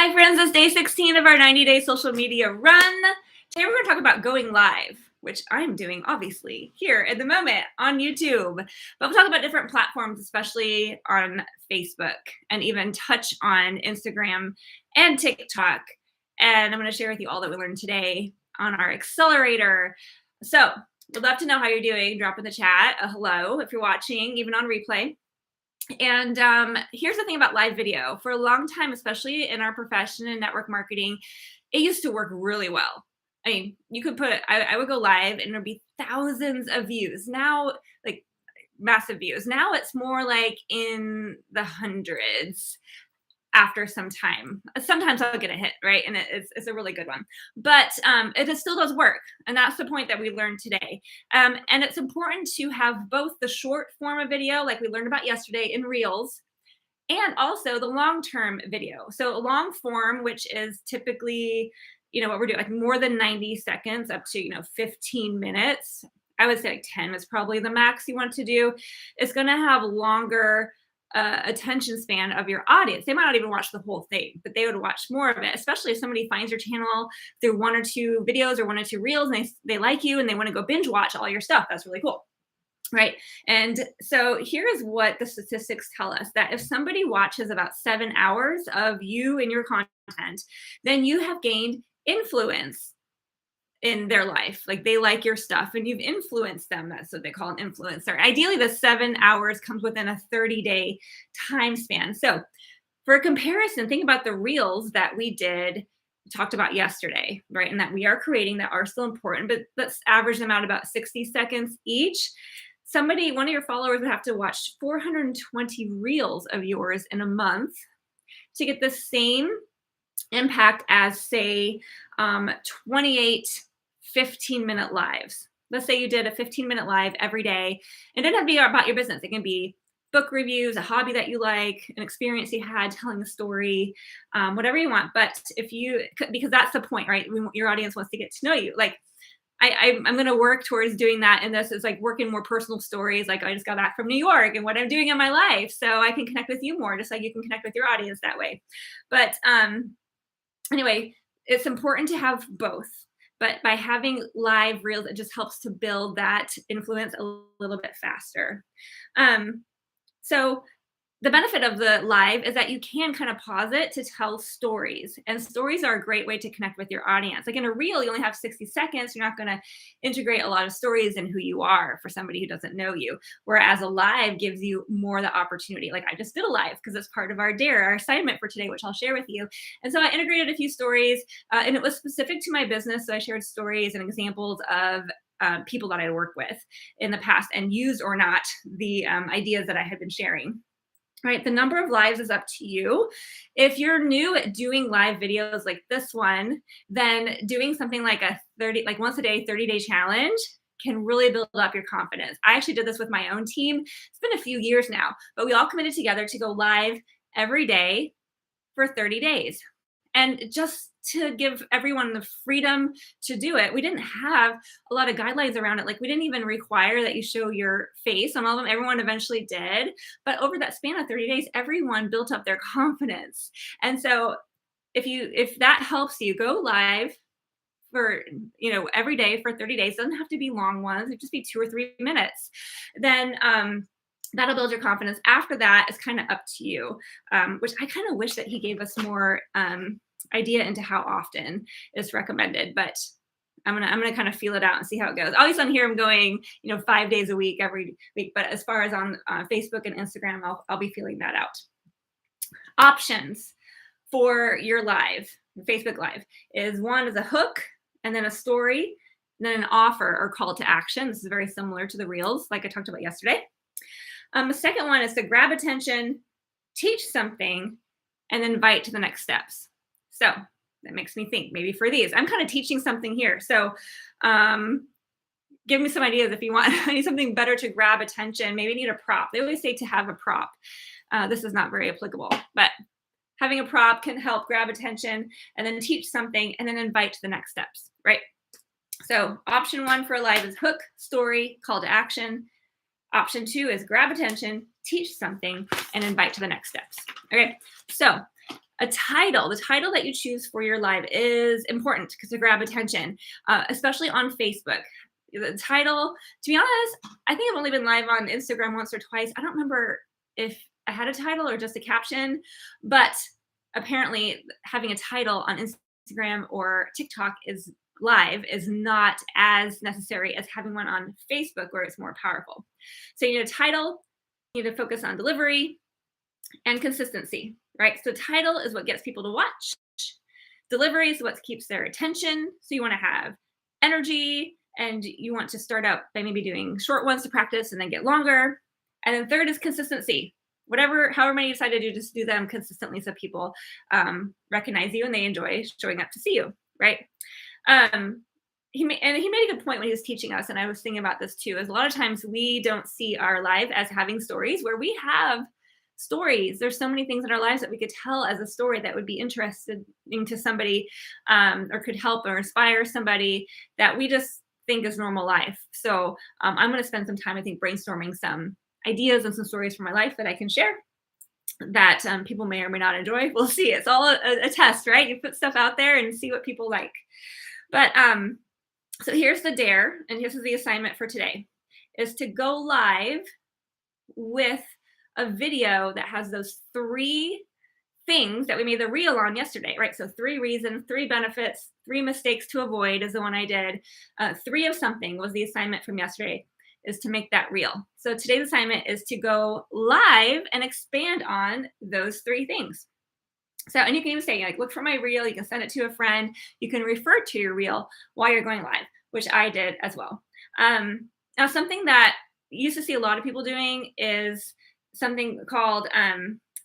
Hi, friends. It's day 16 of our 90-day social media run. Today, we're going to talk about going live, which I'm doing, obviously, here at the moment on YouTube. But we'll talk about different platforms, especially on Facebook, and even touch on Instagram and TikTok. And I'm going to share with you all that we learned today on our accelerator. So, we'd love to know how you're doing. Drop in the chat a hello if you're watching, even on replay. And here's the thing about live video. For a long time, especially in our profession in network marketing, it used to work really well. I mean, you could put, I would go live and there'd be thousands of views. Now, like massive views. Now it's more like in the hundreds after some time. Sometimes I'll get a hit, right? And it's a really good one. But it still does work. And that's the point that we learned today. And it's important to have both the short form of video, like we learned about yesterday in Reels, and also the long-term video. So long form, which is typically, what we're doing, like more than 90 seconds up to, 15 minutes. I would say like 10 is probably the max you want to do. It's going to have longer attention span of your audience. They might not even watch the whole thing, but they would watch more of it, especially if somebody finds your channel through one or two videos or one or two reels and they like you and they want to go binge watch all your stuff. That's really cool. Right. And so here's what the statistics tell us, that if somebody watches about 7 hours of you and your content, then you have gained influence in their life. Like they like your stuff and you've influenced them. That's what they call an influencer. Ideally, the 7 hours comes within a 30-day time span. So for a comparison, think about the reels that we talked about yesterday, right? And that we are creating that are still important, but let's average them out about 60 seconds each. One of your followers would have to watch 420 reels of yours in a month to get the same impact as, say, 28 15-minute lives. Let's say you did a 15-minute live every day. It doesn't have to be about your business. It can be book reviews, a hobby that you like, an experience you had, telling a story, whatever you want. But because that's the point, right? Your audience wants to get to know you. Like I'm going to work towards doing that. And this is like working more personal stories. Like I just got back from New York and what I'm doing in my life. So I can connect with you more, just like you can connect with your audience that way. But anyway, it's important to have both. But by having live reels, it just helps to build that influence a little bit faster. So the benefit of the live is that you can kind of pause it to tell stories. And stories are a great way to connect with your audience. Like in a reel, you only have 60 seconds. You're not going to integrate a lot of stories in who you are for somebody who doesn't know you. Whereas a live gives you more the opportunity. Like I just did a live because it's part of our DARE, our assignment for today, which I'll share with you. And so I integrated a few stories and it was specific to my business. So I shared stories and examples of people that I work with in the past and used or not the ideas that I had been sharing. Right, the number of lives is up to you. If you're new at doing live videos like this one, then doing something like once a day, 30-day challenge can really build up your confidence. I actually did this with my own team. It's been a few years now, but we all committed together to go live every day for 30 days. And just to give everyone the freedom to do it, we didn't have a lot of guidelines around it. Like we didn't even require that you show your face on all of them. Everyone eventually did. But over that span of 30 days, everyone built up their confidence. And so if that helps you, go live for every day for 30 days. It doesn't have to be long ones. It just be 2 or 3 minutes. Then that'll build your confidence. After that, it's kind of up to you, which I kind of wish that he gave us more idea into how often it's recommended, but I'm gonna kind of feel it out and see how it goes. Always on here, I'm going 5 days a week, every week, but as far as on Facebook and Instagram, I'll be feeling that out. Options for your Facebook live is a hook and then a story, and then an offer or call to action. This is very similar to the reels like I talked about yesterday. The second one is to grab attention, teach something, and then invite to the next steps. So that makes me think maybe for these, I'm kind of teaching something here. So give me some ideas if you want. I need something better to grab attention. Maybe I need a prop. They always say to have a prop. This is not very applicable, but having a prop can help grab attention and then teach something and then invite to the next steps, right? So option 1 for a live is hook, story, call to action. Option 2 is grab attention, teach something, and invite to the next steps. Okay, so The title that you choose for your live is important because to grab attention, especially on Facebook. The title, to be honest, I think I've only been live on Instagram once or twice. I don't remember if I had a title or just a caption, but apparently having a title on Instagram or TikTok is live is not as necessary as having one on Facebook where it's more powerful. So you need a title, you need to focus on delivery and consistency, right? So title is what gets people to watch. Delivery is what keeps their attention. So you want to have energy and you want to start out by maybe doing short ones to practice and then get longer. And then third is consistency. However many you decide to do, just do them consistently so people recognize you and they enjoy showing up to see you, right? He made a good point when he was teaching us, and I was thinking about this too, is a lot of times we don't see our life as having stories where we have stories. There's so many things in our lives that we could tell as a story that would be interesting to somebody or could help or inspire somebody that we just think is normal life. So I'm going to spend some time, I think, brainstorming some ideas and some stories from my life that I can share that people may or may not enjoy. We'll see. It's all a test, right? You put stuff out there and see what people like. But so here's the dare, and here's the assignment for today, is to go live with a video that has those 3 things that we made the reel on yesterday, right? So 3 reasons, 3 benefits, 3 mistakes to avoid is the one I did. 3 of something was the assignment from yesterday, is to make that real. So today's assignment is to go live and expand on those 3 things. So, and you can even say, like, look for my reel. You can send it to a friend. You can refer to your reel while you're going live, which I did as well. Now, something that you used to see a lot of people doing is something called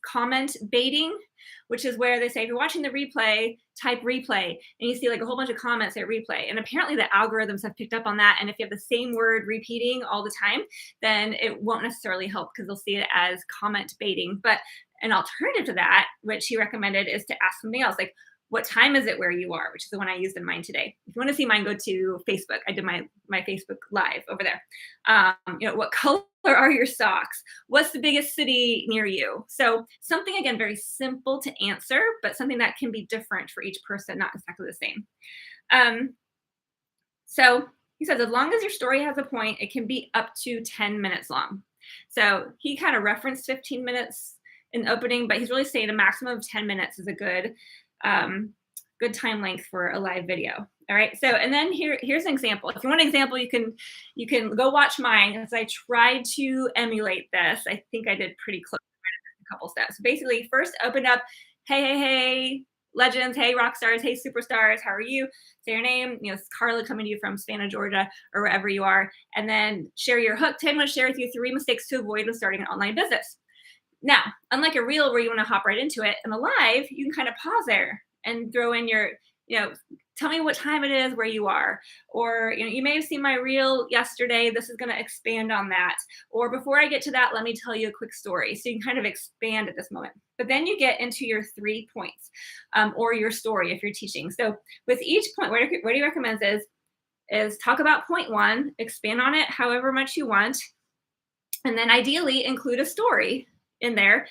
comment baiting, which is where they say, if you're watching the replay, type replay, and you see like a whole bunch of comments at replay. And apparently the algorithms have picked up on that. And if you have the same word repeating all the time, then it won't necessarily help because they'll see it as comment baiting. But an alternative to that, which he recommended, is to ask something else, like, what time is it where you are, which is the one I used in mine today. If you want to see mine, go to Facebook. I did my Facebook live over there. What color are your socks? What's the biggest city near you? So something, again, very simple to answer, but something that can be different for each person, not exactly the same. So he says, as long as your story has a point, it can be up to 10 minutes long. So he kind of referenced 15 minutes in opening, but he's really saying a maximum of 10 minutes is a good time length for a live video. All right. So, and then here's an example. If you want an example, you can go watch mine, as I tried to emulate this. I think I did pretty close to a couple steps. Basically, first open up, hey, legends, hey, rock stars, hey, superstars, how are you? Say your name. It's Carla coming to you from Savannah, Georgia, or wherever you are. And then share your hook. Today I'm going to share with you 3 mistakes to avoid when starting an online business. Now, unlike a reel where you want to hop right into it, in a live, you can kind of pause there and throw in your, tell me what time it is where you are. Or, you may have seen my reel yesterday. This is going to expand on that. Or before I get to that, let me tell you a quick story. So you can kind of expand at this moment. But then you get into your 3 points or your story if you're teaching. So with each point, what he recommends is talk about point 1, expand on it however much you want, and then ideally include a story in there.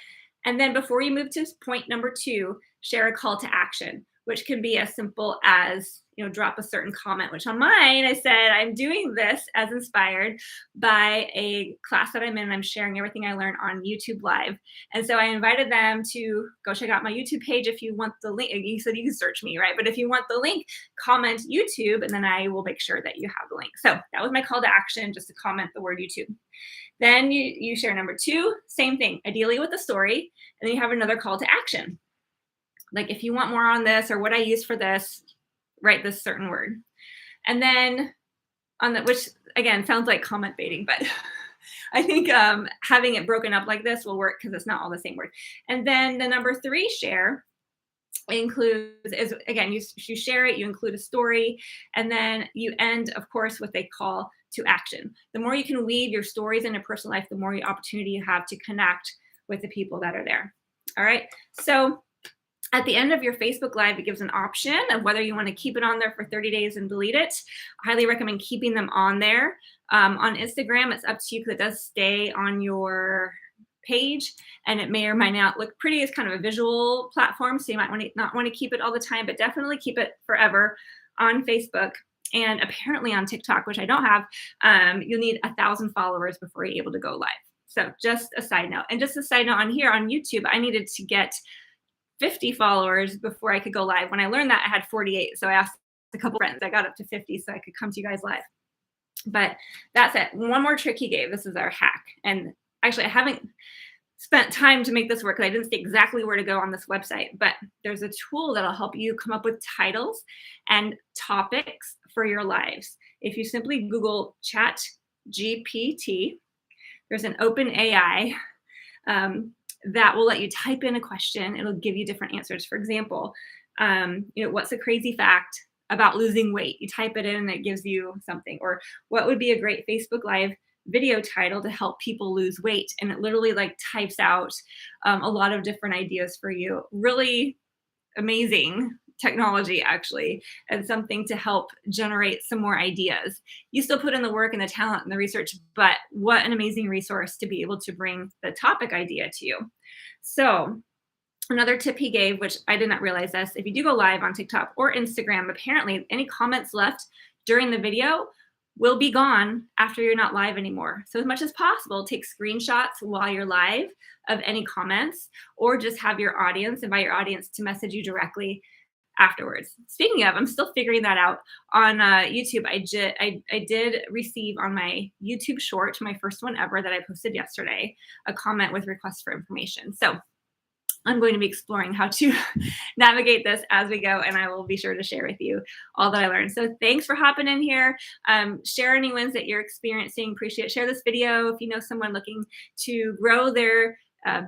And then before you move to point number 2, share a call to action, which can be as simple as, drop a certain comment, which on mine, I said, I'm doing this as inspired by a class that I'm in. I'm sharing everything I learned on YouTube Live. And so I invited them to go check out my YouTube page. If you want the link, you said you can search me, right? But if you want the link, comment YouTube, and then I will make sure that you have the link. So that was my call to action, just to comment the word YouTube. Then you share number 2, same thing, ideally with a story, and then you have another call to action. Like, if you want more on this or what I use for this, write this certain word. And then on that, which again sounds like comment baiting, but I think having it broken up like this will work because it's not all the same word. And then the number 3 share is again, you share it, you include a story, and then you end, of course, with a call to action. The more you can weave your stories into personal life, the more opportunity you have to connect with the people that are there. All right. So at the end of your Facebook Live, it gives an option of whether you want to keep it on there for 30 days and delete it. I highly recommend keeping them on there. On Instagram, it's up to you because it does stay on your page, and it may or may not look pretty. It's kind of a visual platform, so you might not want to keep it all the time, but definitely keep it forever on Facebook. And apparently on TikTok, which I don't have, you'll need 1,000 followers before you're able to go live. So just a side note. And just a side note on here on YouTube, I needed to get 50 followers before I could go live. When I learned that, I had 48. So I asked a couple friends, I got up to 50 so I could come to you guys live. But that's it. One more trick he gave. This is our hack. And actually, I haven't spent time to make this work because I didn't see exactly where to go on this website, but there's a tool that'll help you come up with titles and topics for your lives. If you simply Google Chat GPT, there's an open AI that will let you type in a question. It'll give you different answers. For example, what's a crazy fact about losing weight? You type it in and it gives you something. Or what would be a great Facebook Live video title to help people lose weight? And it literally like types out a lot of different ideas for you. Really amazing technology, actually, and something to help generate some more ideas. You still put in the work and the talent and the research, but what an amazing resource to be able to bring the topic idea to you. So another tip he gave, which I did not realize this, if you do go live on TikTok or Instagram, apparently any comments left during the video will be gone after you're not live anymore. So as much as possible, take screenshots while you're live of any comments, or just have your audience, invite your audience to message you directly afterwards. Speaking of, I'm still figuring that out on YouTube. I did receive on my YouTube short, my first one ever that I posted yesterday, a comment with requests for information. So I'm going to be exploring how to navigate this as we go, and I will be sure to share with you all that I learned. So thanks for hopping in here. Share any wins that you're experiencing. Appreciate it. Share this video if you know someone looking to grow their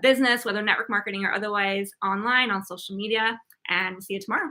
business, whether network marketing or otherwise, online, on social media, and we'll see you tomorrow.